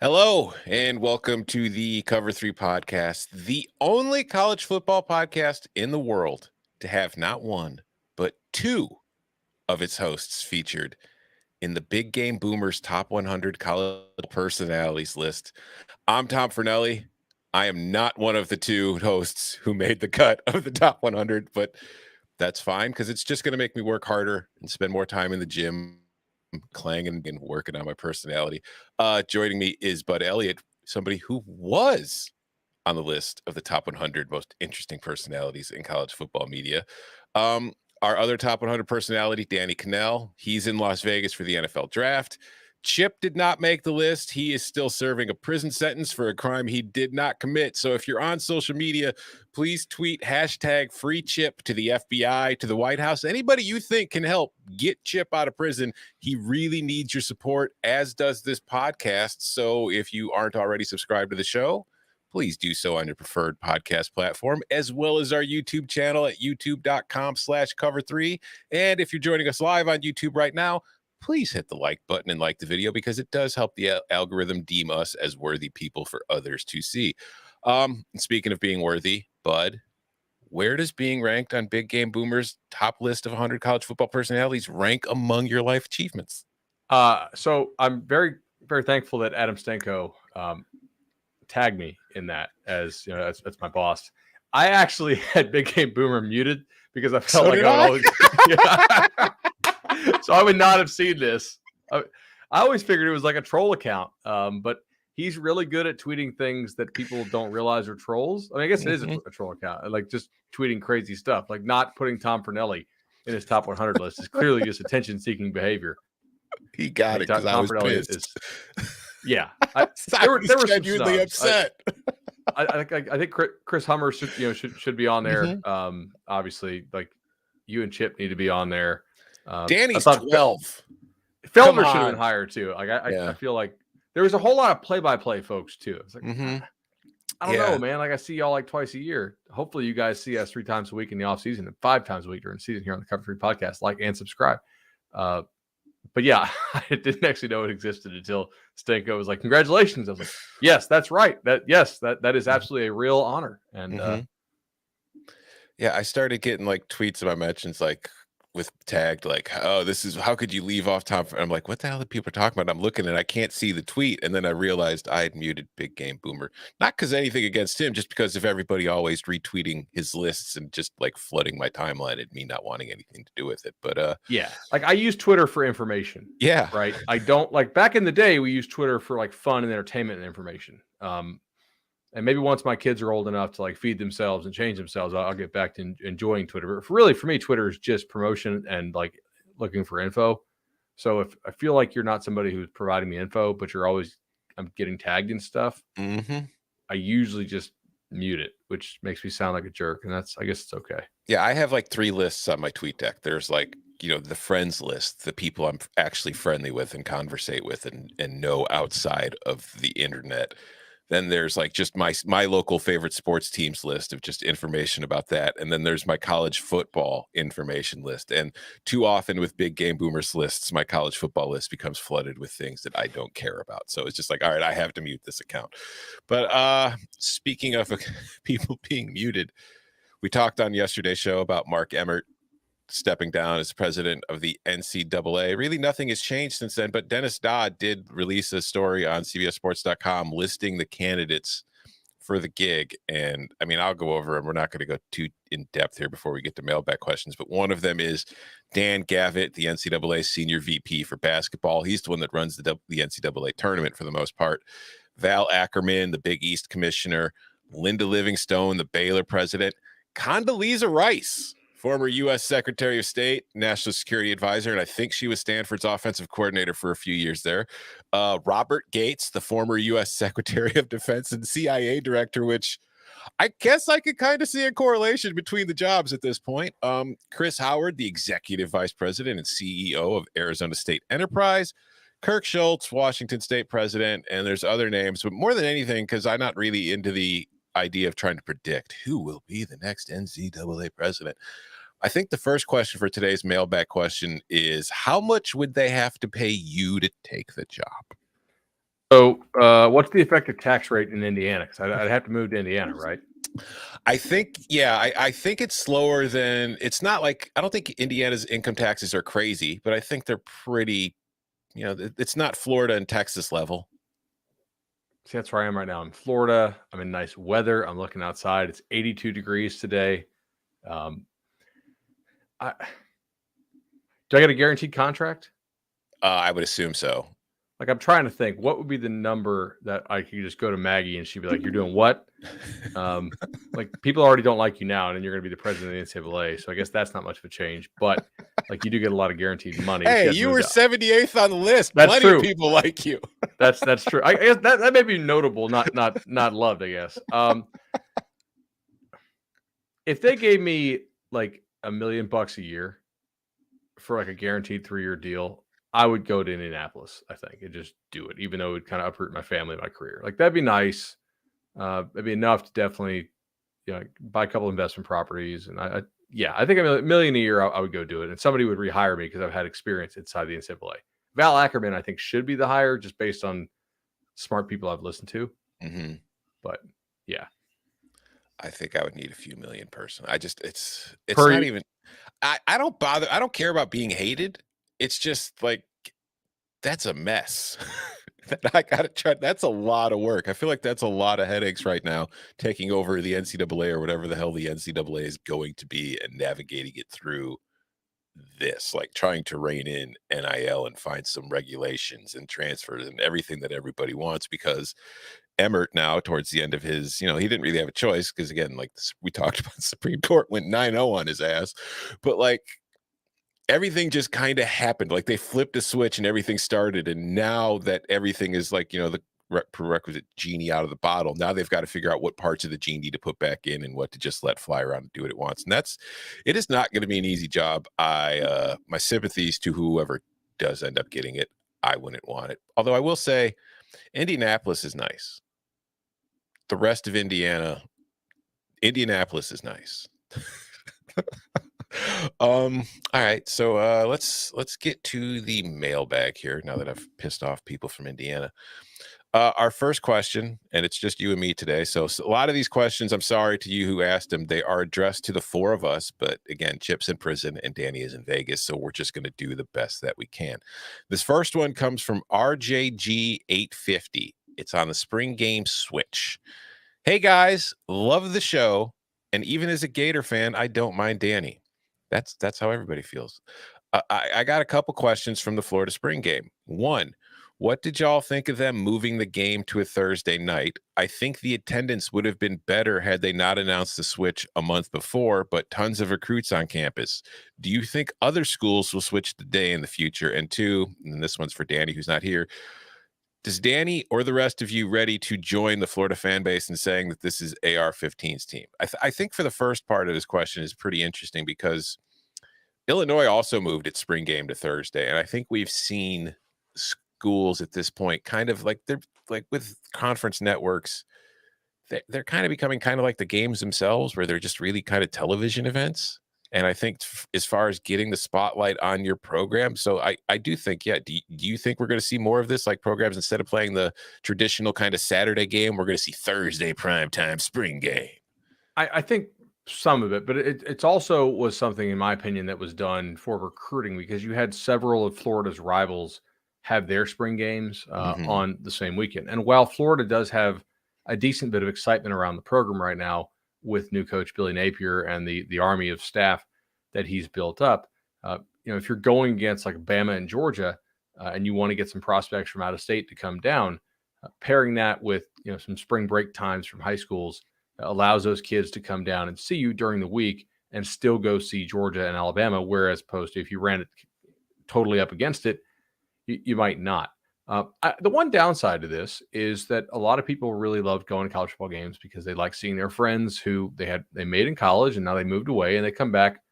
Hello, and welcome to the Cover 3 podcast, the only college football podcast in the world to have not one, but two of its hosts featured in the Big Game Boomers Top 100 College Personalities list. I'm Tom Fernelli. I am not one of the two hosts who made the cut of the Top 100, but that's fine because it's just going to make me work harder and spend more time in the gym clanging and working on my personality. Joining me is Bud Elliott, somebody who was on the list of the top 100 most interesting personalities in college football media. Our other top 100 personality, Danny Cannell, he's in Las Vegas for the NFL draft. Chip did not make the list. He is still serving a prison sentence for a crime he did not commit. So if you're on social media, please tweet hashtag free Chip to the FBI, to the White House. Anybody you think can help get Chip out of prison. He really needs your support, as does this podcast. So if you aren't already subscribed to the show, please do so on your preferred podcast platform, as well as our YouTube channel at youtube.com/cover3. And if you're joining us live on YouTube right now, please hit the like button and like the video because it does help the algorithm deem us as worthy people for others to see. Speaking of being worthy, Bud, where does being ranked on Big Game Boomers' top list of 100 college football personalities rank among your life achievements? So I'm very, very thankful that Adam Stenko tagged me in that, as you know, that's my boss. I actually had Big Game Boomer muted because I felt like I would always. So I would not have seen this. I always figured it was like a troll account, but he's really good at tweeting things that people don't realize are trolls. I mean, I guess it is a troll account, like just tweeting crazy stuff, like not putting Tom Fernelli in his top 100 list is clearly just attention-seeking behavior. He got it because I was pissed. Yeah, I was genuinely upset. I think Chris Hummer should be on there. Obviously, like you and Chip need to be on there. Danny's 12. Felder should have been higher too. Like I feel like there was a whole lot of play-by-play folks too. It's like I don't know, man. Like I see y'all like twice a year. Hopefully, you guys see us 3 times a week in the off season and 5 times a week during the season here on the Cover 3 podcast. Like and subscribe. But yeah, I didn't actually know it existed until Stenko was like, "Congratulations!" I was like, "Yes, that's right. That is absolutely a real honor." And yeah, I started getting like tweets about mentions like with tagged like, "Oh, this is how could you leave off Tom?" I'm like, "What the hell are people talking about?" I'm looking and I can't see the tweet, and then I realized I had muted Big Game Boomer. Not because anything against him, just because of everybody always retweeting his lists and just like flooding my timeline and me not wanting anything to do with it. But yeah, like I use Twitter for information. Yeah, right. I don't like back in the day we used Twitter for like fun and entertainment and information. And maybe once my kids are old enough to like feed themselves and change themselves, I'll get back to enjoying Twitter. But for me, Twitter is just promotion and like looking for info. So if I feel like you're not somebody who's providing me info, but I'm getting tagged in stuff, I usually just mute it, which makes me sound like a jerk. And I guess it's okay. Yeah, I have like 3 lists on my tweet deck. There's like, the friends list, the people I'm actually friendly with and conversate with and know outside of the internet. Then there's like just my local favorite sports teams list of just information about that. And then there's my college football information list. And too often with Big Game Boomers lists, my college football list becomes flooded with things that I don't care about. So it's just like, all right, I have to mute this account. But speaking of people being muted, we talked on yesterday's show about Mark Emmert stepping down as president of the NCAA. Really, nothing has changed since then, but Dennis Dodd did release a story on CBSSports.com listing the candidates for the gig. And I mean, I'll go over them. We're not going to go too in depth here before we get to mailbag questions, but one of them is Dan Gavitt, the NCAA senior VP for basketball. He's the one that runs the NCAA tournament for the most part. Val Ackerman, the Big East commissioner. Linda Livingstone, the Baylor president. Condoleezza Rice, former U.S. Secretary of State, National Security Advisor, and I think she was Stanford's offensive coordinator for a few years there. Robert Gates, the former U.S. Secretary of Defense and CIA Director, which I guess I could kind of see a correlation between the jobs at this point. Chris Howard, the Executive Vice President and CEO of Arizona State Enterprise. Kirk Schultz, Washington State President, and there's other names, but more than anything, because I'm not really into the idea of trying to predict who will be the next NCAA president. I think the first question for today's mailbag question is, how much would they have to pay you to take the job? So, what's the effective tax rate in Indiana? Because I'd have to move to Indiana, right? I think, yeah, I think it's slower than, it's not like, I don't think Indiana's income taxes are crazy, but I think they're pretty, it's not Florida and Texas level. See, that's where I am right now. I'm in Florida. I'm in nice weather. I'm looking outside. It's 82 degrees today. Um, I, do I get a guaranteed contract? I would assume so. Like, I'm trying to think, what would be the number that I could just go to Maggie and she'd be like, "You're doing what?" Like, people already don't like you now, and then you're going to be the president of the NCAA. So I guess that's not much of a change. But like, you do get a lot of guaranteed money. Hey, you were 78th on the list. That's Plenty true. of people like you. That's true. I guess that may be notable, not loved. I guess. If they gave me like $1 million a year for like a guaranteed 3-year deal, I would go to Indianapolis, I think, and just do it, even though it would kind of uproot my family, my career. Like, that'd be nice. It'd be enough to definitely, buy a couple investment properties. And I think $1 million a year, I would go do it. And somebody would rehire me because I've had experience inside the NCAA. Val Ackerman, I think, should be the hire just based on smart people I've listened to. Mm-hmm. But yeah, I think I would need a few million person. It's Per- not even, I don't bother. I don't care about being hated. It's just like, that's a mess. I got to try. That's a lot of work. I feel like that's a lot of headaches right now, taking over the NCAA or whatever the hell the NCAA is going to be and navigating it through this, like trying to rein in NIL and find some regulations and transfers and everything that everybody wants, because Emmert now towards the end of his, he didn't really have a choice because, again, like we talked about, the Supreme Court went 9-0 on his ass, but like everything just kind of happened. Like they flipped a switch and everything started. And now that everything is like, the prerequisite genie out of the bottle, now they've got to figure out what parts of the genie to put back in and what to just let fly around and do what it wants. And it is not going to be an easy job. My sympathies to whoever does end up getting it. I wouldn't want it. Although I will say Indianapolis is nice. The rest of Indianapolis is nice. All right, so let's get to the mailbag here now that I've pissed off people from Indiana. Our first question, and it's just you and me today, so a lot of these questions, I'm sorry to you who asked them, they are addressed to the four of us, but again, Chip's in prison and Danny is in Vegas, so we're just going to do the best that we can. This first one comes from RJG850. It's on the spring game switch. Hey guys, love the show, and even as a Gator fan, I don't mind Danny. That's how everybody feels. I got a couple questions from the Florida spring game. One, what did y'all think of them moving the game to a Thursday night? I think the attendance would have been better had they not announced the switch a month before, but tons of recruits on campus. Do you think other schools will switch the day in the future? And two, and this one's for Danny, who's not here, is Danny or the rest of you ready to join the Florida fan base in saying that this is AR-15's team? I think for the first part of this question is pretty interesting because Illinois also moved its spring game to Thursday. And I think we've seen schools at this point kind of like, they're like with conference networks, they're kind of becoming kind of like the games themselves, where they're just really kind of television events. And I think as far as getting the spotlight on your program, so I do think, yeah, do you think we're going to see more of this, like programs, instead of playing the traditional kind of Saturday game, we're going to see Thursday primetime spring game? I think some of it, but it's also was something, in my opinion, that was done for recruiting, because you had several of Florida's rivals have their spring games on the same weekend. And while Florida does have a decent bit of excitement around the program right now with new coach Billy Napier and the army of staff that he's built up, if you're going against like Bama and Georgia and you want to get some prospects from out of state to come down, pairing that with some spring break times from high schools allows those kids to come down and see you during the week and still go see Georgia and Alabama. Whereas opposed to if you ran it totally up against it, you might not. The one downside to this is that a lot of people really love going to college football games because they like seeing their friends who they made in college and now they moved away and they come back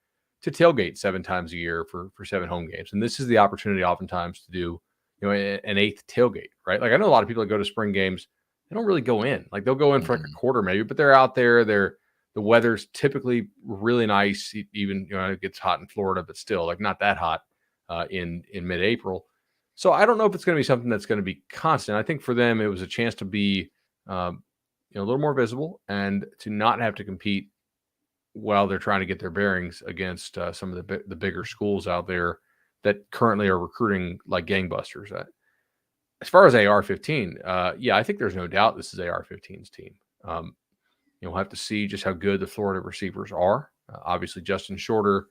to tailgate 7 times a year for 7 home games. And this is the opportunity oftentimes to do, an 8th tailgate, right? Like I know a lot of people that go to spring games, they don't really go in. Like they'll go in for like a quarter maybe, but they're out there. The weather's typically really nice. Even, it gets hot in Florida, but still like not that hot in mid-April. So I don't know if it's going to be something that's going to be constant. I think for them, it was a chance to be, a little more visible and to not have to compete while they're trying to get their bearings against some of the bigger schools out there that currently are recruiting like gangbusters. As far as AR-15, I think there's no doubt this is AR-15's team. We'll have to see just how good the Florida receivers are. Obviously, Justin Shorter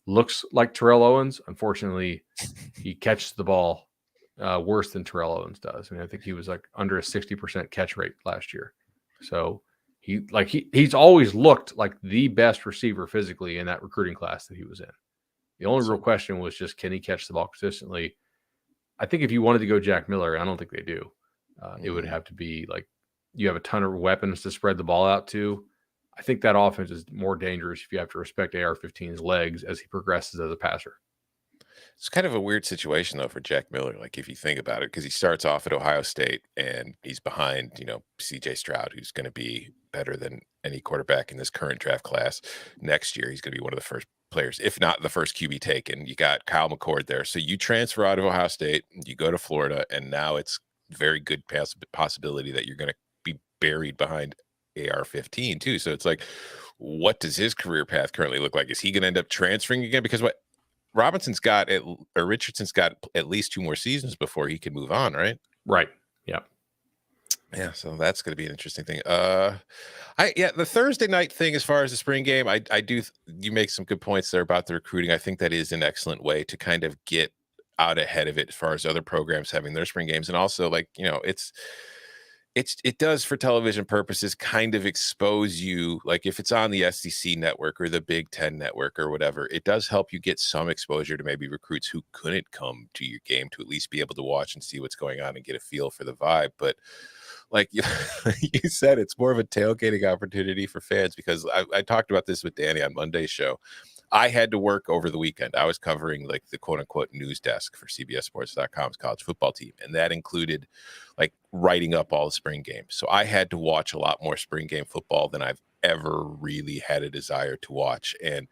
looks like Terrell Owens. Unfortunately, he catches the ball worse than Terrell Owens does. I mean, I think he was like under a 60% catch rate last year. So he's always looked like the best receiver physically in that recruiting class that he was in. The only real question was just, can he catch the ball consistently? I think if you wanted to go Jack Miller, I don't think they do. It would have to be like you have a ton of weapons to spread the ball out to. I think that offense is more dangerous if you have to respect AR-15's legs as he progresses as a passer. It's kind of a weird situation, though, for Jack Miller. Like, if you think about it, because he starts off at Ohio State and he's behind, CJ Stroud, who's going to be better than any quarterback in this current draft class. Next year, he's going to be one of the first players, if not the first QB taken. You got Kyle McCord there. So you transfer out of Ohio State, you go to Florida, and now it's very good possibility that you're going to be buried behind AR-15 too. So it's like, what does his career path currently look like? Is he going to end up transferring again? Because what Richardson's got at least 2 more seasons before he can move on, right? Right. Yeah. Yeah. So that's going to be an interesting thing. The Thursday night thing, as far as the spring game, you make some good points there about the recruiting. I think that is an excellent way to kind of get out ahead of it as far as other programs having their spring games. And also, it does, for television purposes, kind of expose you. Like, if it's on the SEC network or the Big Ten network or whatever, it does help you get some exposure to maybe recruits who couldn't come to your game to at least be able to watch and see what's going on and get a feel for the vibe. But like you said, it's more of a tailgating opportunity for fans, because I talked about this with Danny on Monday's show. I had to work over the weekend. I was covering like the quote unquote news desk for CBSSports.com's college football team. And that included like writing up all the spring games. So I had to watch a lot more spring game football than I've ever really had a desire to watch. And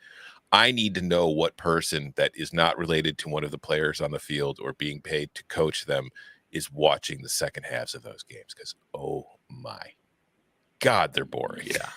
I need to know what person that is not related to one of the players on the field or being paid to coach them is watching the second halves of those games. Because, oh my God, they're boring. Yeah.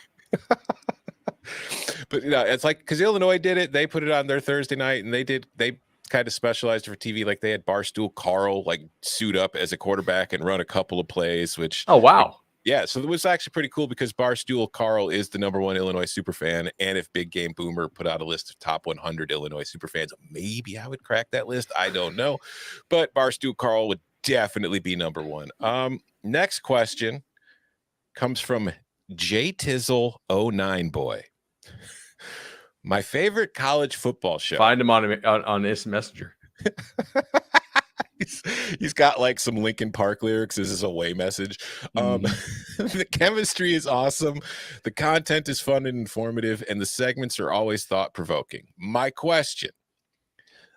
But it's like, because Illinois did it, they put it on their Thursday night, and they kind of specialized for TV. Like, they had Barstool Carl like suit up as a quarterback and run a couple of plays, which, oh wow, yeah. So it was actually pretty cool, because Barstool Carl is the #1 Illinois super fan, and if Big Game Boomer put out a list of top 100 Illinois super fans, maybe I would crack that list. I don't know, but Barstool Carl would definitely be #1. Next question comes from J Tizzle 09 boy. My favorite college football show. Find him on Instant Messenger. He's got like some Linkin Park lyrics. This is a away message. The chemistry is awesome. The content is fun and informative, and the segments are always thought-provoking. My question: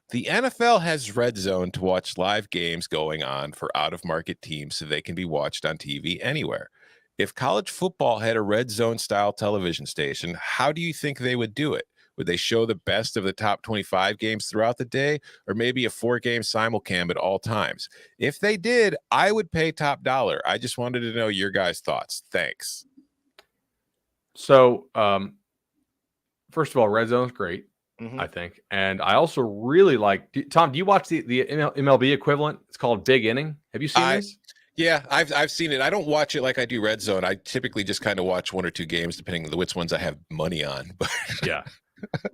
the NFL has Redzone to watch live games going on for out-of-market teams so they can be watched on TV anywhere. If college football had a Redzone style television station, how do you think they would do it? Would they show the best of the top 25 games throughout the day, or maybe a 4-game simulcam at all times? If they did, I would pay top dollar. I just wanted to know your guys' thoughts. Thanks. So, first of all, Redzone is great, I think. And I also really like, Tom, do you watch the MLB equivalent? It's called Big Inning. Have you seen this? Yeah, I've seen it. I don't watch it like I do Redzone. I typically just kind of watch 1 or 2 games, depending on which ones I have money on. Yeah.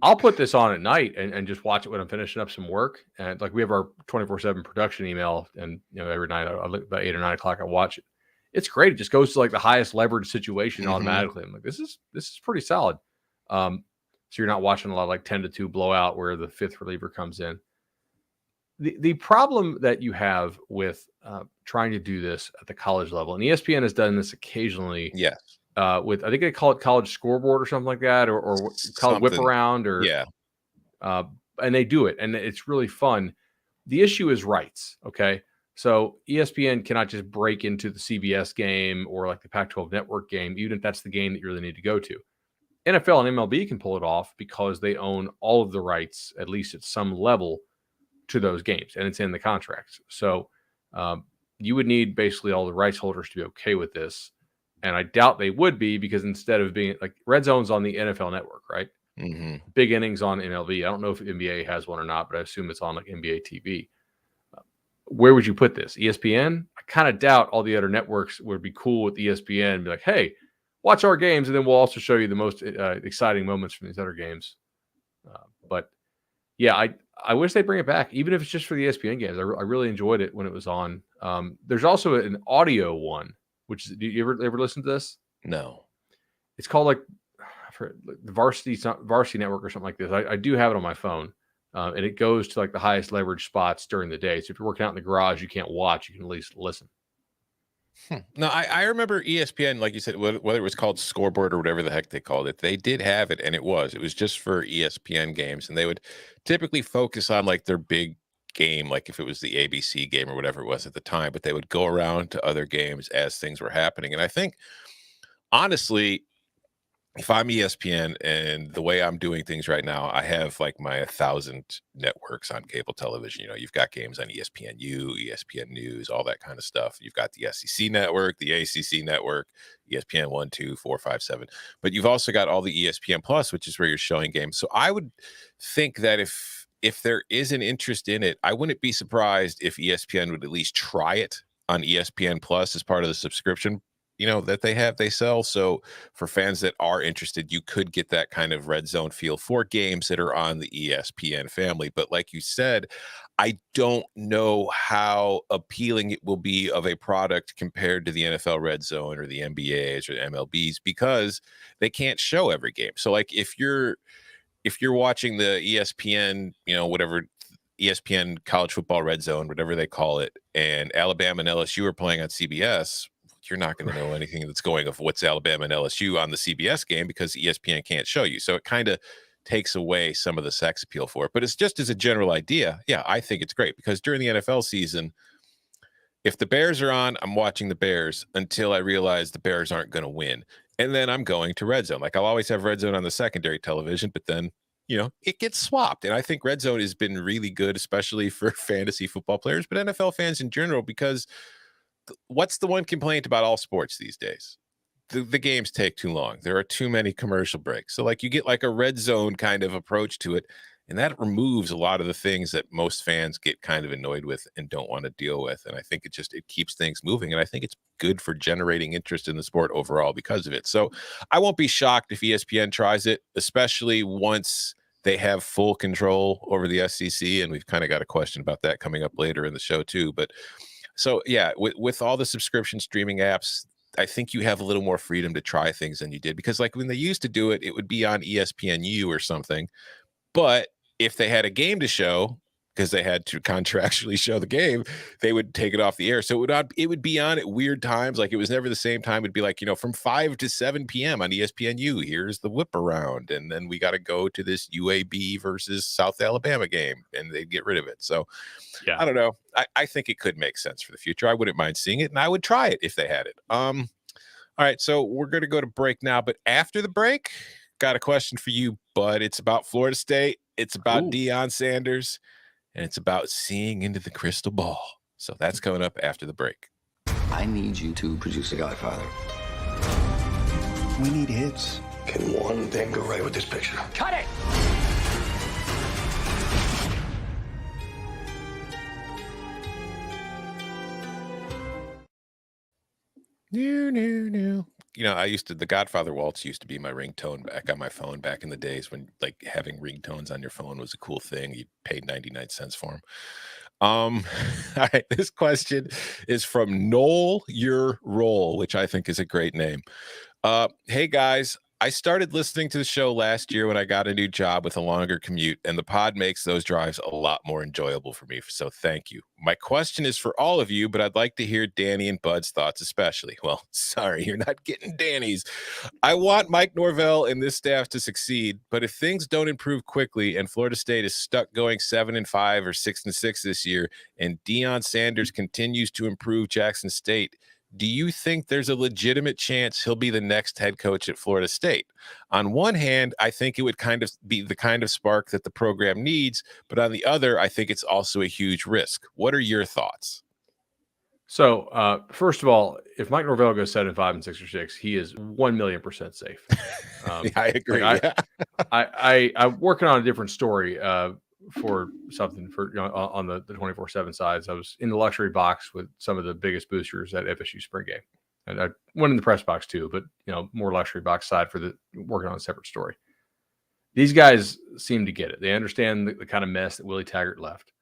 I'll put this on at night and just watch it when I'm finishing up some work. And like, we have our 24/7 production email, and every night I look about 8 or 9 o'clock, I watch it. It's great. It just goes to like the highest leverage situation automatically. I'm like, this is pretty solid. So you're not watching a lot of like 10-2 blowout where the 5th reliever comes in. The problem that you have with trying to do this at the college level, and ESPN has done this occasionally. Yes. With, I think they call it college scoreboard or something like that, or college whip around, or yeah. And they do it, and it's really fun. The issue is rights. Okay. So ESPN cannot just break into the CBS game or like the Pac-12 network game, even if that's the game that you really need to go to. NFL and MLB can pull it off because they own all of the rights, at least at some level, to those games, and it's in the contracts. So you would need basically all the rights holders to be okay with this. And I doubt they would be, because instead of being like Red Zone's on the NFL Network, right? Mm-hmm. Big Innings on MLB. I don't know if NBA has one or not, but I assume it's on like NBA TV. Where would you put this? ESPN? I kind of doubt all the other networks would be cool with ESPN and be like, hey, watch our games, and then we'll also show you the most exciting moments from these other games. But yeah, I wish they'd bring it back, even if it's just for the ESPN games. I really enjoyed it when it was on. There's also an audio one, which is, do you ever listen to this? No. It's called like the Varsity Network or something like this. I do have it on my phone. And it goes to like the highest leverage spots during the day. So if you're working out in the garage, you can't watch, you can at least listen. No, I remember ESPN, like you said, whether it was called Scoreboard or whatever the heck they called it, they did have it, and it was just for ESPN games, and they would typically focus on like their big game, like if it was the ABC game or whatever it was at the time, but they would go around to other games as things were happening. And I think, honestly, if I'm ESPN and the way I'm doing things right now, I have like my 1,000 networks on cable television. You know, you've got games on ESPNU, ESPN News, all that kind of stuff. You've got the SEC network, the ACC network, ESPN 1, 2, 4, 5, 7. But you've also got all the ESPN Plus, which is where you're showing games. So I would think that if there is an interest in it, I wouldn't be surprised if ESPN would at least try it on ESPN Plus as part of the subscription, that they sell. So for fans that are interested, you could get that kind of red zone feel for games that are on the ESPN family. But like you said, I don't know how appealing it will be of a product compared to the NFL Red Zone or the NBAs or the MLBs, because they can't show every game. So like if you're watching the ESPN, whatever, ESPN College Football Red Zone, whatever they call it, and Alabama and LSU are playing on CBS, you're not going to know anything that's going of what's Alabama and LSU on the CBS game, because ESPN can't show you. So it kind of takes away some of the sex appeal for it. But it's just as a general idea. Yeah, I think it's great, because during the NFL season, if the Bears are on, I'm watching the Bears until I realize the Bears aren't going to win. And then I'm going to Red Zone. Like, I'll always have Red Zone on the secondary television, but then, it gets swapped. And I think Red Zone has been really good, especially for fantasy football players, but NFL fans in general, because what's the one complaint about all sports these days? The games take too long. There are too many commercial breaks. So like you get like a red zone kind of approach to it, and that removes a lot of the things that most fans get kind of annoyed with and don't want to deal with. And I think it keeps things moving. And I think it's good for generating interest in the sport overall because of it. So I won't be shocked if ESPN tries it, especially once they have full control over the SEC. And we've kind of got a question about that coming up later in the show too. But so yeah, with all the subscription streaming apps, I think you have a little more freedom to try things than you did, because like when they used to do it, it would be on ESPNU or something. But if they had a game to show, because they had to contractually show the game, they would take it off the air. So it would be on at weird times. Like it was never the same time. It'd be like, from 5 to 7 p.m. on ESPNU, here's the whip around. And then we got to go to this UAB versus South Alabama game, and they'd get rid of it. So yeah, I don't know. I think it could make sense for the future. I wouldn't mind seeing it, and I would try it if they had it. All right, so we're going to go to break now, but after the break, got a question for you, bud. It's about Florida State. It's about Deion Sanders, and it's about seeing into the crystal ball. So that's coming up after the break. I need you to produce a Godfather. We need hits. Can one thing go right with this picture? Cut it! New. The Godfather waltz used to be my ringtone back on my phone back in the days when like having ringtones on your phone was a cool thing. You paid 99 cents for them. All right, this question is from Noel Your Roll, which I think is a great name. Hey guys, I started listening to the show last year when I got a new job with a longer commute, and the pod makes those drives a lot more enjoyable for me. So thank you. My question is for all of you, but I'd like to hear Danny and Bud's thoughts especially. Well, sorry, you're not getting Danny's. I want Mike Norvell and this staff to succeed, but if things don't improve quickly and Florida State is stuck going 7-5 or 6-6 this year, and Deion Sanders continues to improve Jackson State, do you think there's a legitimate chance he'll be the next head coach at Florida State? On one hand, I think it would kind of be the kind of spark that the program needs, but on the other, I think it's also a huge risk. What are your thoughts? So, first of all, if Mike Norvell goes 7-5 and 6 or 6, he is 1,000,000% safe. I agree. I'm working on a different story for something for on the 24/7 sides. I was in the luxury box with some of the biggest boosters at FSU spring game, and I went in the press box too. But more luxury box side for the working on a separate story. These guys seem to get it. They understand the kind of mess that Willie Taggart left.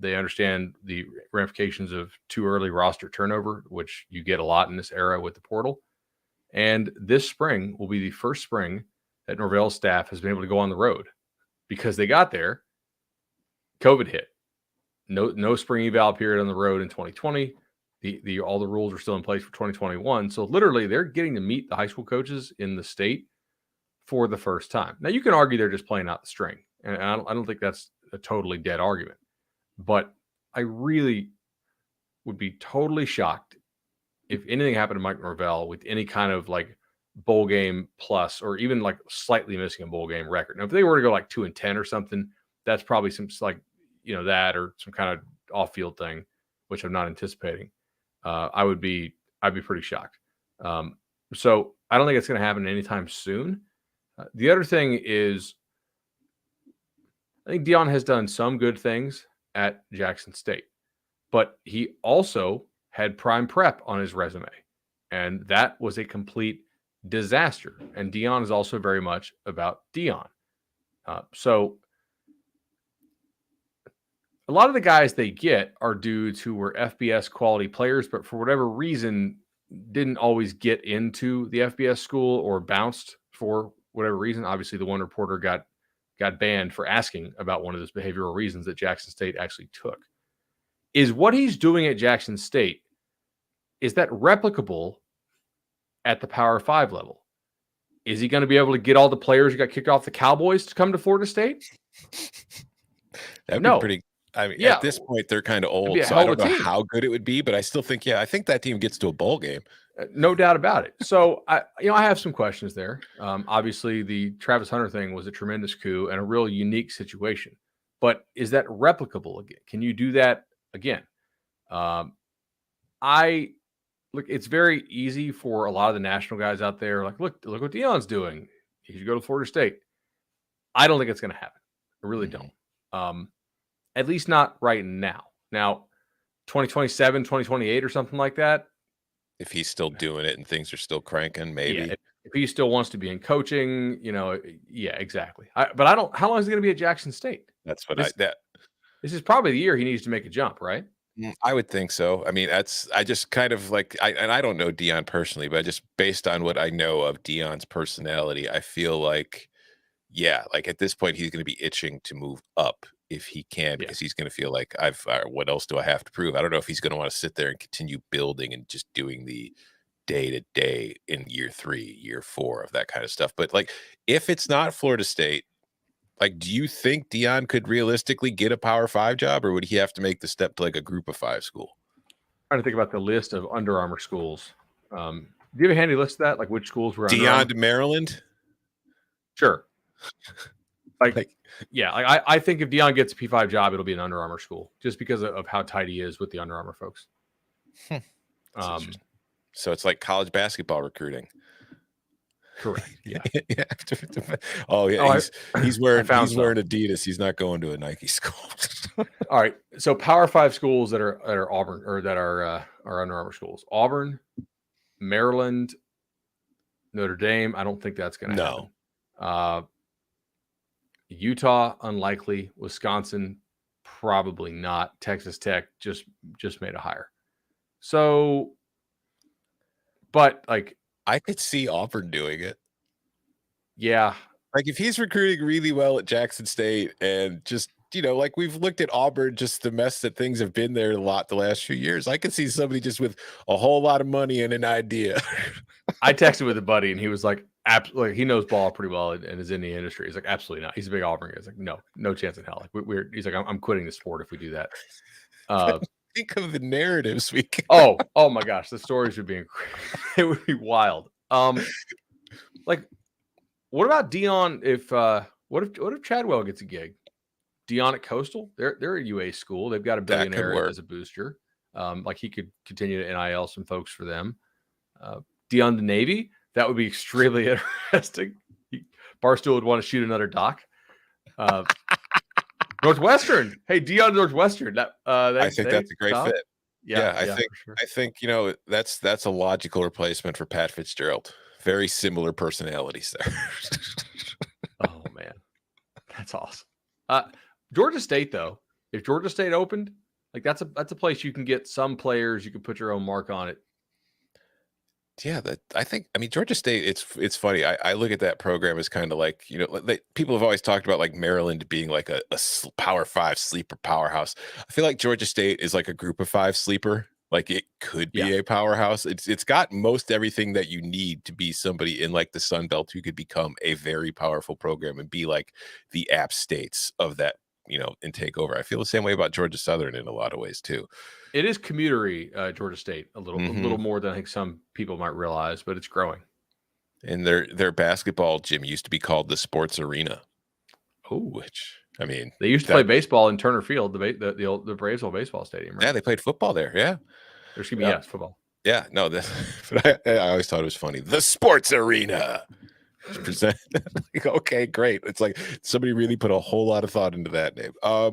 They understand the ramifications of too early roster turnover, which you get a lot in this era with the portal. And this spring will be the first spring that Norvell's staff has been able to go on the road because they got there. COVID hit. No spring eval period on the road in 2020. All the rules are still in place for 2021. So literally they're getting to meet the high school coaches in the state for the first time. Now you can argue they're just playing out the string. And I don't think that's a totally dead argument. But I really would be totally shocked if anything happened to Mike Norvell with any kind of like bowl game plus, or even like slightly missing a bowl game record. Now, if they were to go like 2-10 or something, that's probably some like, that or some kind of off field thing, which I'm not anticipating. I'd be pretty shocked. So I don't think it's going to happen anytime soon. The other thing is, I think Deion has done some good things at Jackson State, but he also had prime prep on his resume, and that was a complete disaster. And Deion is also very much about Deion. So a lot of the guys they get are dudes who were FBS quality players, but for whatever reason didn't always get into the FBS school or bounced for whatever reason. Obviously, the one reporter got banned for asking about one of those behavioral reasons that Jackson State actually took. Is what he's doing at Jackson State, is that replicable at the Power 5 level? Is he going to be able to get all the players who got kicked off the Cowboys to come to Florida State? That'd be pretty. I mean, at this point, they're kind of old, so I don't know how good it would be, but I still think, I think that team gets to a bowl game. No doubt about it. So I have some questions there. Obviously, the Travis Hunter thing was a tremendous coup and a real unique situation. But is that replicable again? Can you do that again? It's very easy for a lot of the national guys out there. Like, look what Deion's doing. He should go to Florida State. I don't think it's going to happen. I really don't. At least not right now. Now, 2027, 2028 or something like that. If he's still doing it and things are still cranking, maybe. Yeah, if he still wants to be in coaching, yeah, exactly. But I don't. How long is he going to be at Jackson State? That's what This is probably the year he needs to make a jump, right? I would think so. I mean, I just kind of like, I don't know Deion personally, but just based on what I know of Deion's personality, I feel like, like at this point, he's going to be itching to move up if he can, because he's going to feel like what else do I have to prove? I don't know if he's going to want to sit there and continue building and just doing the day to day in year 3, year 4 of that kind of stuff. But like, if it's not Florida State, like, do you think Deion could realistically get a Power 5 job, or would he have to make the step to like a Group of 5 school? I'm trying to think about the list of Under Armour schools. Do you have a handy list of that? Like which schools were Deion to Maryland? Sure. I think if Deion gets a P5 job, it'll be an Under Armour school, just because of how tight he is with the Under Armour folks. So it's like college basketball recruiting. Correct. Yeah. He's wearing Adidas. He's not going to a Nike school. All right. So Power 5 schools that are Auburn, or that are Under Armour schools: Auburn, Maryland, Notre Dame. I don't think that's going to happen. Utah, unlikely. Wisconsin, probably not. Texas Tech just made a hire. So, but like, I could see Auburn doing it. Yeah. Like if he's recruiting really well at Jackson State, and just, like we've looked at Auburn, just the mess that things have been there a lot the last few years. I could see somebody just with a whole lot of money and an idea. I texted with a buddy and he was like, absolutely, he knows ball pretty well and is in the industry. He's like, absolutely not. He's a big Auburn guy. He's like, no chance in hell. Like he's like, I'm quitting the sport if we do that. think of the narratives we can. Oh my gosh, the stories would be it would be wild. Like, what about Deion? What if Chadwell gets a gig? Deion at Coastal, they're a UA school. They've got a billionaire as a booster. Like he could continue to NIL some folks for them. Deion to Navy, that would be extremely interesting. Barstool would want to shoot another doc. Northwestern, hey Deion Northwestern. I think that's a great fit. Yeah, I think that's a logical replacement for Pat Fitzgerald. Very similar personalities there. Oh man, that's awesome. Georgia State though, if Georgia State opened, like that's a place you can get some players. You can put your own mark on it. Yeah, Georgia State. It's funny. I look at that program as kind of like people have always talked about like Maryland being like a Power 5 sleeper powerhouse. I feel like Georgia State is like a Group of 5 sleeper. Like it could be a powerhouse. It's got most everything that you need to be somebody in like the Sun Belt who could become a very powerful program and be like the App States of that, and take over. I feel the same way about Georgia Southern in a lot of ways too. It is commutery, Georgia State, a little more than I think some people might realize, but it's growing. And their basketball gym used to be called the Sports Arena. Oh, which they used to play baseball in Turner Field, the old Braves old baseball stadium. Right? Yeah, they played football there. Yeah, there's gonna be yes, football. Yeah, no, but I always thought it was funny. The Sports Arena. Okay, great. It's like somebody really put a whole lot of thought into that name. All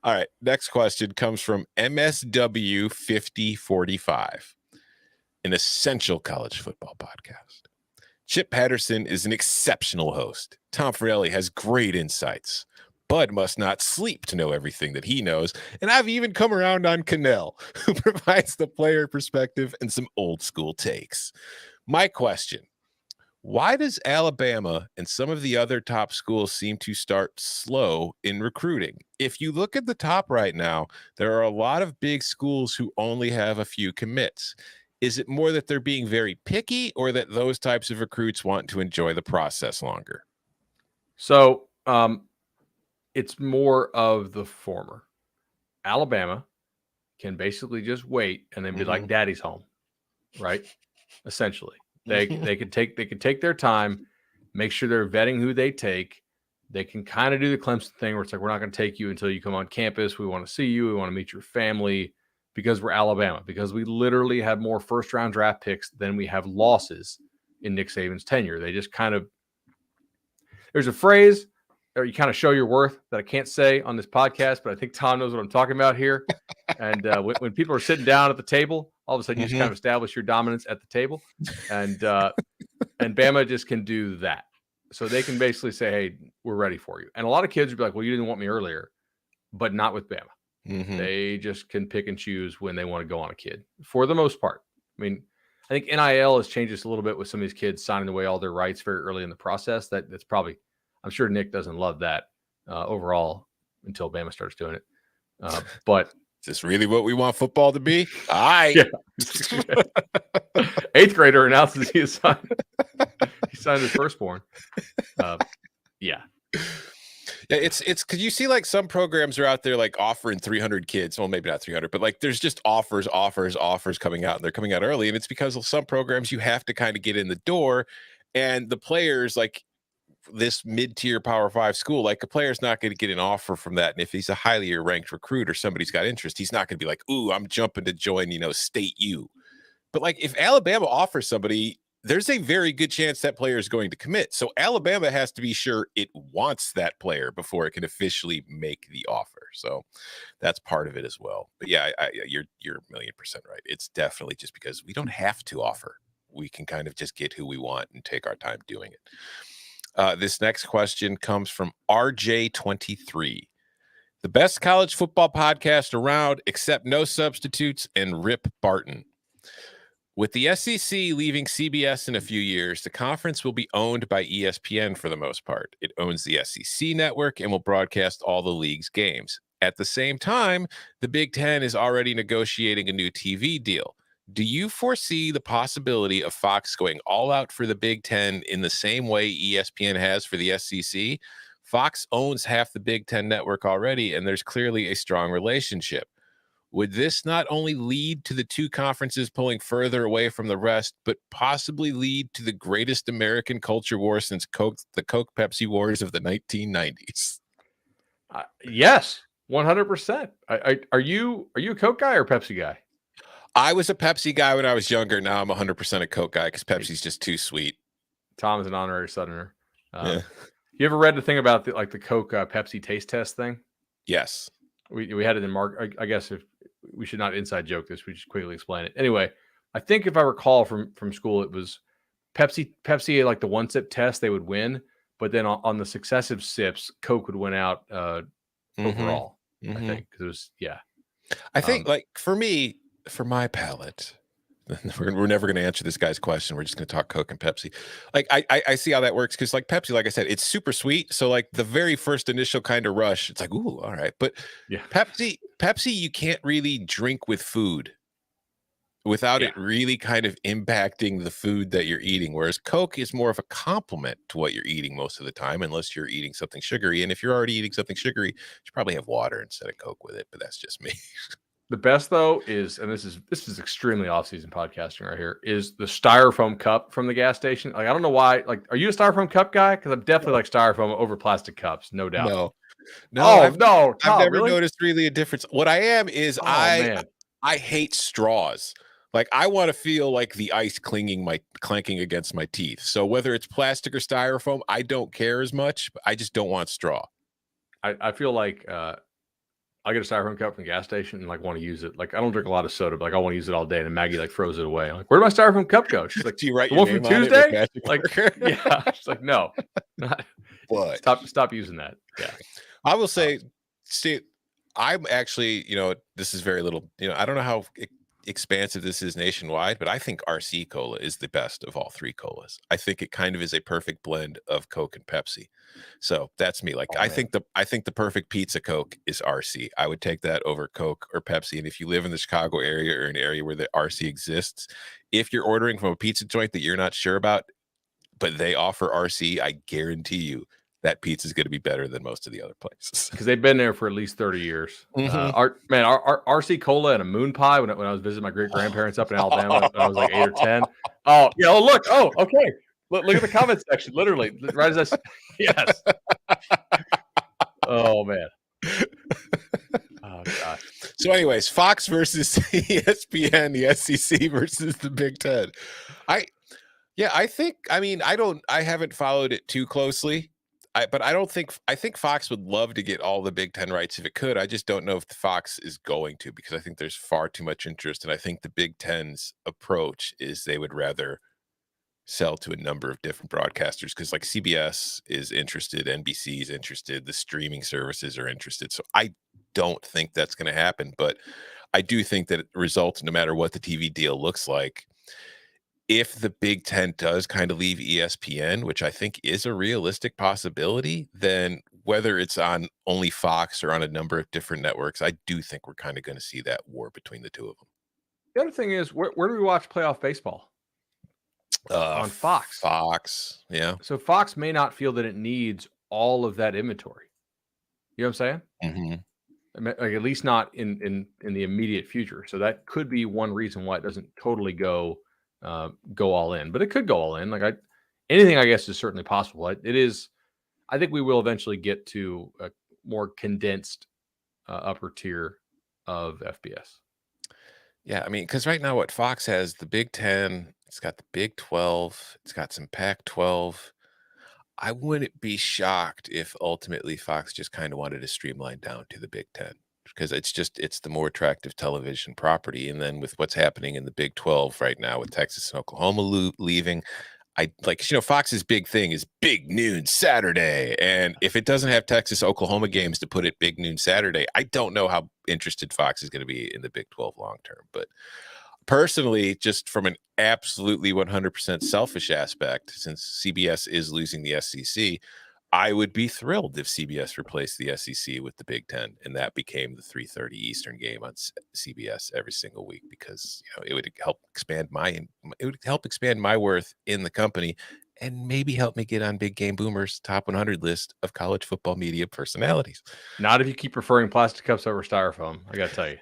right, next question comes from MSW 5045, an essential college football podcast. Chip Patterson is an exceptional host. Tom Forelli has great insights. Bud must not sleep to know everything that he knows. And I've even come around on Cannell, who provides the player perspective and some old school takes. My question: why does Alabama and some of the other top schools seem to start slow in recruiting? If you look at the top right now, there are a lot of big schools who only have a few commits. Is it more that they're being very picky, or that those types of recruits want to enjoy the process longer? So it's more of the former. Alabama can basically just wait and then be like, daddy's home, right? Essentially. They could take their time, make sure they're vetting who they take. They can kind of do the Clemson thing where it's like, we're not going to take you until you come on campus. We want to see you. We want to meet your family, because we're Alabama, because we literally have more first-round draft picks than we have losses in Nick Saban's tenure. They just kind of – there's a phrase, or you kind of show your worth, that I can't say on this podcast, but I think Tom knows what I'm talking about here. And when people are sitting down at the table, all of a sudden you just kind of establish your dominance at the table. And Bama just can do that. So they can basically say, hey, we're ready for you. And a lot of kids would be like, well, you didn't want me earlier, but not with Bama. They just can pick and choose when they want to go on a kid, for the most part. I mean, I think NIL has changed this a little bit with some of these kids signing away all their rights very early in the process. That's probably, I'm sure Nick doesn't love that overall until Bama starts doing it. But is this really what we want football to be? Yeah. 8th grader announces he signed his firstborn. Yeah. Yeah, it's because you see like some programs are out there like offering 300 kids. Well, maybe not 300, but like there's just offers coming out, and they're coming out early. And it's because of some programs you have to kind of get in the door, and the players, like this mid-tier Power 5 school, like a player's not going to get an offer from that. And if he's a highly ranked recruit or somebody's got interest, he's not going to be like, ooh, I'm jumping to join, State U. But like if Alabama offers somebody, there's a very good chance that player is going to commit. So Alabama has to be sure it wants that player before it can officially make the offer. So that's part of it as well. But yeah, you're 1,000,000% right. It's definitely just because we don't have to offer. We can kind of just get who we want and take our time doing it. This next question comes from RJ23. The best college football podcast around, except no substitutes and Rip Barton. With the SEC leaving CBS in a few years, the conference will be owned by ESPN for the most part. It owns the SEC network and will broadcast all the league's games. At the same time, the Big Ten is already negotiating a new TV deal. Do you foresee the possibility of Fox going all out for the Big Ten in the same way ESPN has for the SEC? Fox owns half the Big Ten network already, and there's clearly a strong relationship. Would this not only lead to the two conferences pulling further away from the rest, but possibly lead to the greatest American culture war since the Coke Pepsi wars of the 1990s? Yes, 100%. Are you a Coke guy or Pepsi guy? I was a Pepsi guy when I was younger. Now I'm 100% a Coke guy because Pepsi's just too sweet. Tom is an honorary Southerner. Yeah. You ever read the thing about the Coke Pepsi taste test thing? Yes. We had it in Mark. I guess if we should not inside joke this, we should quickly explain it. Anyway, I think if I recall from school, it was Pepsi like the 1-sip test they would win, but then on the successive sips, Coke would win out overall. I think because it was I think like for me, for my palate, we're never going to answer this guy's question. We're just going to talk Coke and Pepsi. Like I see how that works because like Pepsi, like I said, it's super sweet. So like the very first initial kind of rush, it's like, ooh, all right. But Pepsi, you can't really drink with food without it really kind of impacting the food that you're eating. Whereas Coke is more of a complement to what you're eating most of the time, unless you're eating something sugary. And if you're already eating something sugary, you should probably have water instead of Coke with it. But that's just me. The best though is, and this is extremely off-season podcasting right here, is the styrofoam cup from the gas station. Like I don't know why. Like, are you a styrofoam cup guy? Because I'm definitely like styrofoam over plastic cups, no doubt. No, I've Tom, never really? noticed really a difference. What I am is I hate straws. Like I want to feel like the ice clanking against my teeth. So whether it's plastic or styrofoam, I don't care as much. But I just don't want straw. I feel like I get a styrofoam cup from the gas station and like want to use it. Like I don't drink a lot of soda, but like I want to use it all day. And Maggie like throws it away. I'm like, where'd my styrofoam cup go? She's like, do you write the your one name from on it with Tuesday? magic Like, marker? She's like, no, What? Stop using that. Yeah. I will say, Steve, I'm actually, this is very little, I don't know how expansive this is nationwide, but I think RC Cola is the best of all three colas. I think it kind of is a perfect blend of Coke and Pepsi. So that's me. Like I think the perfect pizza Coke is RC. I would take that over Coke or Pepsi. And if you live in the Chicago area or an area where the RC exists, if you're ordering from a pizza joint that you're not sure about, but they offer RC, I guarantee you that pizza is going to be better than most of the other places because they've been there for at least 30 years. Our RC Cola and a moon pie when I was visiting my great grandparents up in Alabama when I was like 8 or 10. Oh yeah, look. Oh, okay. Look at the comment section. Literally, right as yes. Oh man. Oh gosh. So, anyways, Fox versus ESPN, the SEC versus the Big Ten. I haven't followed it too closely. I think Fox would love to get all the Big Ten rights if it could. I just don't know if the Fox is going to, because I think there's far too much interest. And I think the Big Ten's approach is they would rather sell to a number of different broadcasters, because like CBS is interested, NBC is interested, the streaming services are interested. So I don't think that's going to happen, but I do think that it results, no matter what the TV deal looks like, if the Big Ten does kind of leave ESPN, which I think is a realistic possibility, then whether it's on only Fox or on a number of different networks, I do think we're kind of going to see that war between the two of them. The other thing is, where do we watch playoff baseball? On Fox. Fox, yeah. So Fox may not feel that it needs all of that inventory. You know what I'm saying? Mm-hmm. Like at least not in the immediate future. So that could be one reason why it doesn't totally go all in, but it could go all in. Like anything, I guess, is certainly possible. It is. I think we will eventually get to a more condensed upper tier of FBS. Yeah, I mean, because right now what Fox has, the Big Ten, it's got the Big 12, it's got some Pac-12. I wouldn't be shocked if ultimately Fox just kind of wanted to streamline down to the Big Ten, because it's the more attractive television property. And then with what's happening in the Big 12 right now with Texas and Oklahoma leaving, Fox's big thing is Big Noon Saturday. And if it doesn't have Texas, Oklahoma games to put it Big Noon Saturday, I don't know how interested Fox is going to be in the Big 12 long term. But personally, just from an absolutely 100% selfish aspect, since CBS is losing the SEC, I would be thrilled if CBS replaced the SEC with the Big Ten, and that became the 3:30 Eastern game on CBS every single week, because it would help expand my worth in the company, and maybe help me get on Big Game Boomer's top 100 list of college football media personalities. Not if you keep preferring plastic cups over styrofoam. I got to tell you.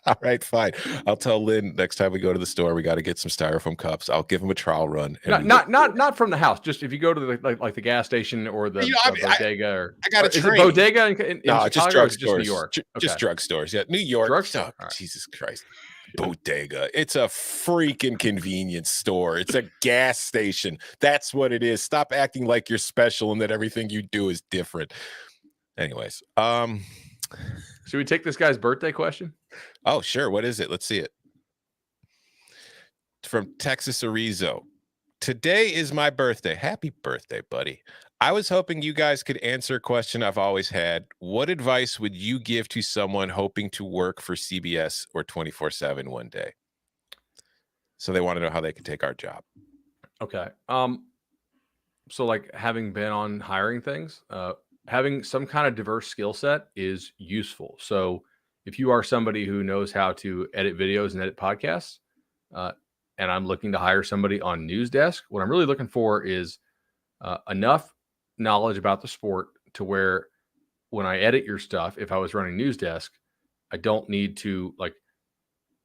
All right, fine. I'll tell Lynn next time we go to the store, we got to get some styrofoam cups. I'll give him a trial run. And Not from the house. Just if you go to the like the gas station or the bodega or I got a is it train. bodega in No, Chicago just or drugstores. is it just New York? Just drugstores. Yeah, New York. Drugstore. Oh, Jesus Christ. Bodega. It's a freaking convenience store. It's a gas station. That's what it is. Stop acting like you're special and that everything you do is different. Anyways, should we take this guy's birthday question? Oh, sure. What is it? Let's see it. From Texas Arizo. Today is my birthday. Happy birthday, buddy. I was hoping you guys could answer a question I've always had. What advice would you give to someone hoping to work for CBS or 24/7 one day? So they want to know how they can take our job. Okay. So like having been on hiring things, having some kind of diverse skill set is useful. So if you are somebody who knows how to edit videos and edit podcasts, and I'm looking to hire somebody on news desk, what I'm really looking for is enough knowledge about the sport to where when I edit your stuff, if I was running news desk, I don't need to like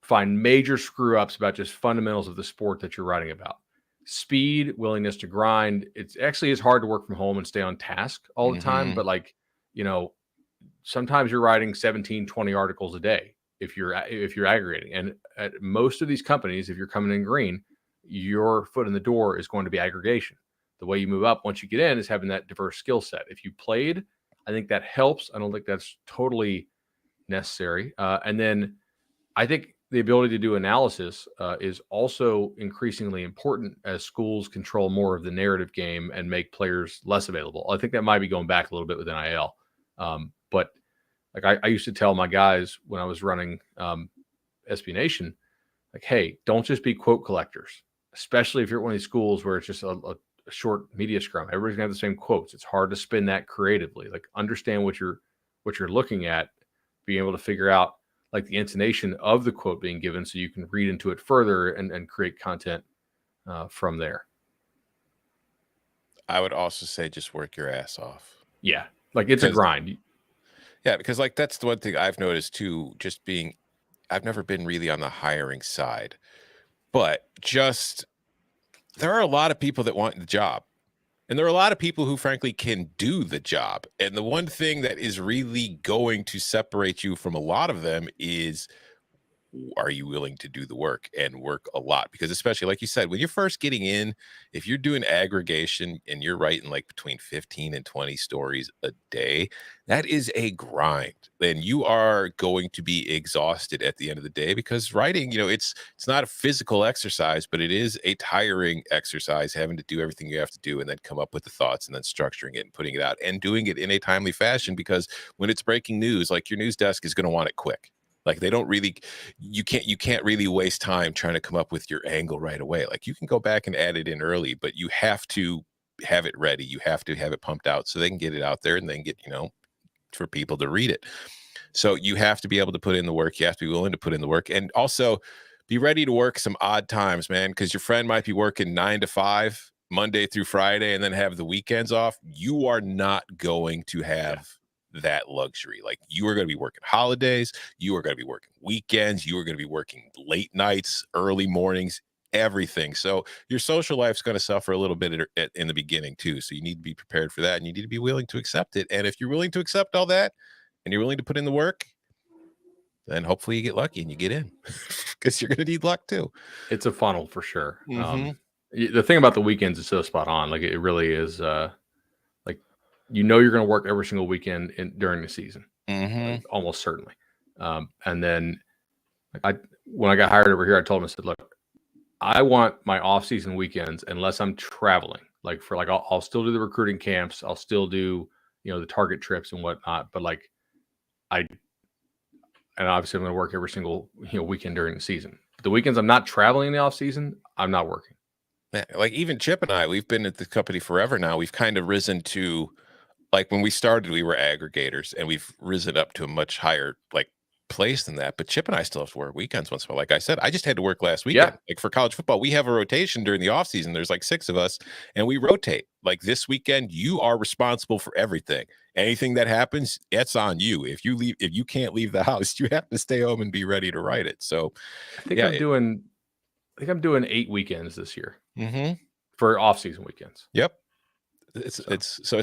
find major screw ups about just fundamentals of the sport that you're writing about. Speed, willingness to grind. It's actually is hard to work from home and stay on task all the time. But like, sometimes you're writing 17, 20 articles a day if you're aggregating. And at most of these companies, if you're coming in green, your foot in the door is going to be aggregation. The way you move up once you get in is having that diverse skill set. If you played, I think that helps. I don't think that's totally necessary. And then I think the ability to do analysis is also increasingly important as schools control more of the narrative game and make players less available. I think that might be going back a little bit with NIL. But like I used to tell my guys when I was running SB Nation, like, hey, don't just be quote collectors, especially if you're at one of these schools where it's just a short media scrum. Everybody's gonna have the same quotes. It's hard to spin that creatively. Like understand what you're looking at, being able to figure out like the intonation of the quote being given so you can read into it further and create content from there. I would also say just work your ass off. Yeah. Like it's a grind. Yeah, because like that's the one thing I've noticed too, just being I've never been really on the hiring side, but just there are a lot of people that want the job. And there are a lot of people who frankly can do the job. And the one thing that is really going to separate you from a lot of them is, are you willing to do the work and work a lot? Because especially like you said, when you're first getting in, if you're doing aggregation and you're writing like between 15 and 20 stories a day, that is a grind. Then you are going to be exhausted at the end of the day because writing, it's not a physical exercise, but it is a tiring exercise, having to do everything you have to do and then come up with the thoughts and then structuring it and putting it out and doing it in a timely fashion. Because when it's breaking news, like your news desk is going to want it quick. Like they don't really, you can't really waste time trying to come up with your angle right away. Like you can go back and add it in early, but you have to have it ready. You have to have it pumped out so they can get it out there and then get, for people to read it. So you have to be able to put in the work. You have to be willing to put in the work and also be ready to work some odd times, man, because your friend might be working 9 to 5 Monday through Friday and then have the weekends off. You are not going to have that luxury. Like you are going to be working holidays, you are going to be working weekends, you are going to be working late nights, early mornings, everything. So your social life's going to suffer a little bit in the beginning too. So you need to be prepared for that and you need to be willing to accept it. And if you're willing to accept all that and you're willing to put in the work, then hopefully you get lucky and you get in because you're going to need luck too. It's a funnel for sure. The thing about the weekends is so spot on. Like it really is you're going to work every single weekend during the season, almost certainly. And then when I got hired over here, I told him, I said, look, I want my off-season weekends unless I'm traveling. Like I'll still do the recruiting camps. I'll still do, the target trips and whatnot. But and obviously I'm going to work every single, weekend during the season. But the weekends I'm not traveling in the off-season, I'm not working. Man, like even Chip and I, we've been at the company forever now. We've kind of risen to, like when we started, we were aggregators and we've risen up to a much higher place than that. But Chip and I still have to work weekends once in a while. Like I said, I just had to work last weekend. Like for college football, we have a rotation during the offseason. There's like 6 of us, and we rotate. Like this weekend, you are responsible for everything. Anything that happens, it's on you. If you can't leave the house, you have to stay home and be ready to write it. So I think I'm doing 8 weekends this year for off-season weekends. Yep. It's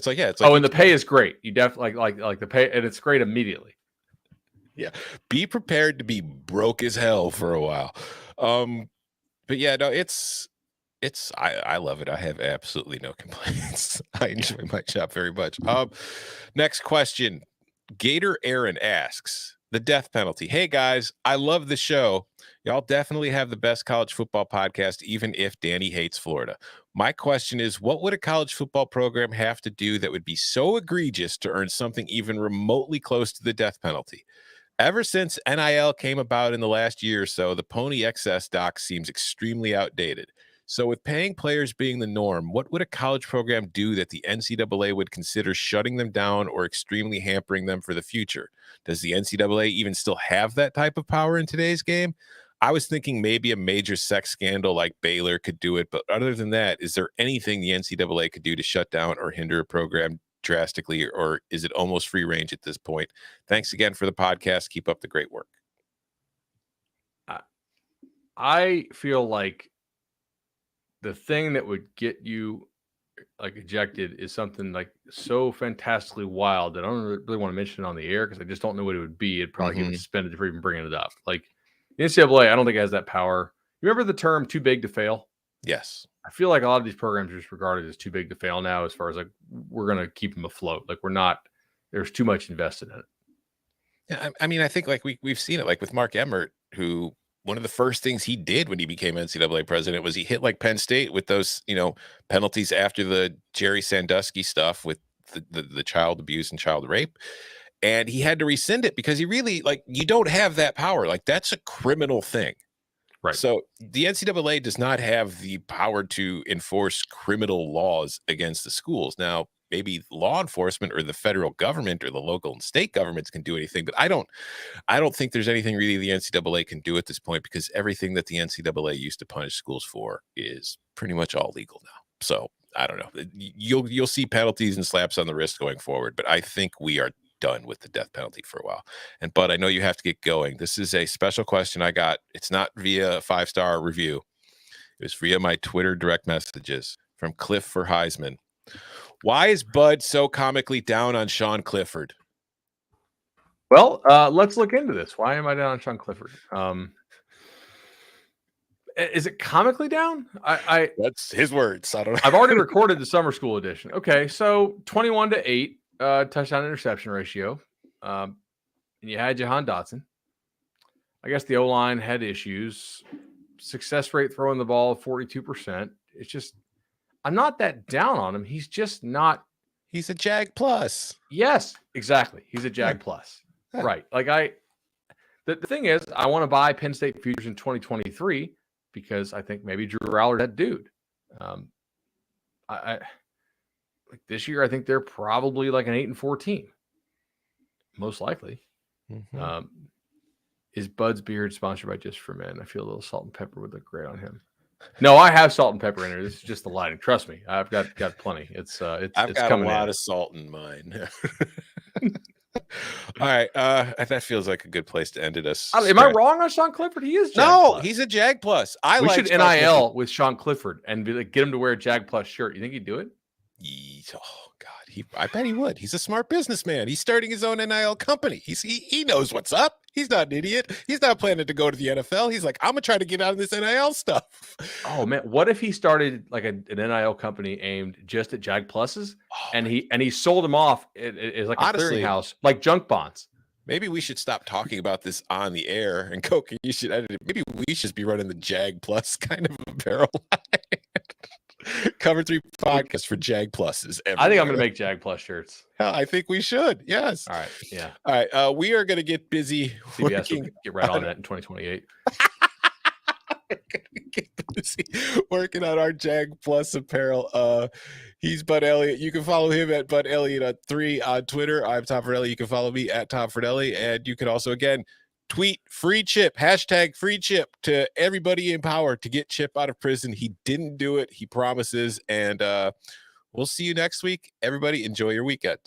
like, yeah, it's oh, like, and the pay is great. You definitely like the pay, and it's great immediately. Yeah, be prepared to be broke as hell for a while. But yeah, no, I love it. I have absolutely no complaints. I enjoy my job very much. Next question. Gator Aaron asks, the death penalty. Hey guys, I love the show. Y'all definitely have the best college football podcast, even if Danny hates Florida. My question is, what would a college football program have to do that would be so egregious to earn something even remotely close to the death penalty? Ever since NIL came about in the last year or so, the Pony Excess doc seems extremely outdated. So with paying players being the norm, what would a college program do that the NCAA would consider shutting them down or extremely hampering them for the future? Does the NCAA even still have that type of power in today's game? I was thinking maybe a major sex scandal like Baylor could do it, but other than that, is there anything the NCAA could do to shut down or hinder a program drastically, or is it almost free range at this point? Thanks again for the podcast. Keep up the great work. I feel like the thing that would get you like ejected is something like so fantastically wild that I don't really want to mention it on the air because I just don't know what it would be. It'd probably get suspended for even bringing it up. Like the NCAA, I don't think it has that power. You remember the term "too big to fail"? Yes. I feel like a lot of these programs are just regarded as too big to fail now, as far as like we're going to keep them afloat. Like we're not. There's too much invested in it. Yeah, I mean, I think like we've seen it, like with Mark Emmert, who one of the first things he did when he became NCAA president was he hit like Penn State with those, penalties after the Jerry Sandusky stuff with the child abuse and child rape. And he had to rescind it because he really, like, you don't have that power. Like, that's a criminal thing. Right. So the NCAA does not have the power to enforce criminal laws against the schools. Now, maybe law enforcement or the federal government or the local and state governments can do anything, but I don't think there's anything really the NCAA can do at this point because everything that the NCAA used to punish schools for is pretty much all legal now. So I don't know. You'll see penalties and slaps on the wrist going forward, but I think we are done with the death penalty for a while. And Bud, I know you have to get going. This is a special question I got. It's not via a 5-star review. It was via my Twitter direct messages from Cliff for Heisman. Why is Bud so comically down on Sean Clifford? Well, let's look into this. Why am I down on Sean Clifford? Is it comically down? That's his words. I don't know. I've already recorded the summer school edition. Okay, so 21-8 touchdown interception ratio. And you had Jahan Dotson. I guess the O-line had issues. Success rate throwing the ball 42%. It's just I'm not that down on him. He's just not. He's a Jag plus. Yes, exactly. He's a Jag plus. Right. Like the thing is, I want to buy Penn State futures in 2023 because I think maybe Drew Rowler that dude. I like this year. I think they're probably like an 8-4 team, most likely. Is Bud's beard sponsored by Just for Men? I feel a little salt and pepper would look great on him. No, I have salt and pepper in there. This is just the lighting. Trust me, I've got plenty. I've got a lot of salt in mine. All right, that feels like a good place to end it. Am I wrong on Sean Clifford? He is Jag plus. He's a Jag plus. We should NIL with Sean Clifford and be like, get him to wear a Jag plus shirt. You think he'd do it? Oh God, I bet he would. He's a smart businessman. He's starting his own NIL company. He knows what's up. He's not an idiot. He's not planning to go to the NFL. He's like, I'm gonna try to get out of this NIL stuff. Oh man, what if he started like an NIL company aimed just at Jag pluses, and he sold them off as like a clearinghouse, like junk bonds? Maybe we should stop talking about this on the air, and Coke, you should edit it. Maybe we should be running the Jag plus kind of apparel line. Cover 3 podcast for Jag pluses. Everywhere. I think I'm going to make Jag plus shirts. I think we should. Yes. All right. Yeah. All right. We are going to get busy. CBS will get right on that in 2028. Get busy working on our Jag plus apparel. He's Bud Elliott. You can follow him at Bud Elliott 3 on Twitter. I'm Tom Fordelli. You can follow me at Tom Fordelli, and you can also again tweet free Chip, hashtag free Chip to everybody in power to get Chip out of prison. He didn't do it. He promises. And we'll see you next week. Everybody enjoy your weekend.